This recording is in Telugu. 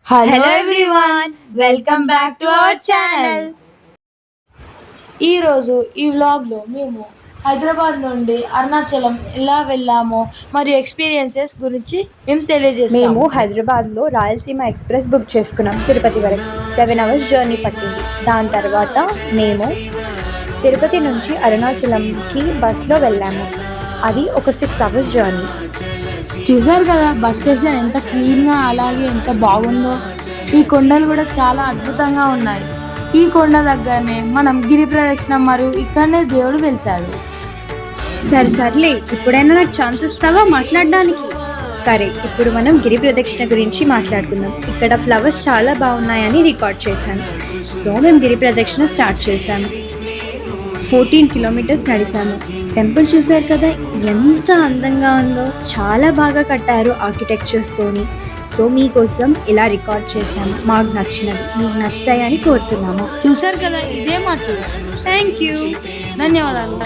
Hello everyone, welcome back to our channel. ఈరోజు ఈ వ్లాగ్లో మేము హైదరాబాద్ నుండి అరుణాచలం ఎలా వెళ్ళామో మరియు ఎక్స్పీరియన్సెస్ గురించి మేము తెలియజేస్తాము. మేము హైదరాబాద్లో రాయలసీమ ఎక్స్ప్రెస్ బుక్ చేసుకున్నాం. తిరుపతి వరకు 7 hours జర్నీ పట్టింది. దాని తర్వాత మేము తిరుపతి నుంచి అరుణాచలంకి బస్లో వెళ్ళాము. అది ఒక 6 hours జర్నీ. చూసారు కదా బస్ స్టేషన్ ఎంత క్లీన్గా అలాగే ఎంత బాగుందో. ఈ కొండలు కూడా చాలా అద్భుతంగా ఉన్నాయి. ఈ కొండ దగ్గరనే మనం గిరి ప్రదక్షిణ మరియు ఇక్కడనే దేవుడు వెలిశాడు. సర్లే, ఇప్పుడైనా నాకు ఛాన్స్ ఇస్తావా మాట్లాడడానికి? సరే, ఇప్పుడు మనం గిరి ప్రదక్షిణ గురించి మాట్లాడుకుందాం. ఇక్కడ ఫ్లవర్స్ చాలా బాగున్నాయని రికార్డ్ చేశాను. సో మేము గిరి ప్రదక్షిణ స్టార్ట్ చేశాము. 14 kilometers నడిచాము. టెంపుల్ చూశారు కదా ఎంత అందంగా ఉందో. చాలా బాగా కట్టారు ఆర్కిటెక్చర్స్తోని. సో మీకోసం ఇలా రికార్డ్ చేశాము. మాకు నచ్చినవి మీకు నచ్చుతాయని కోరుతున్నాము. చూసారు కదా, ఇదే మాట. థ్యాంక్ యూ, ధన్యవాదాలు.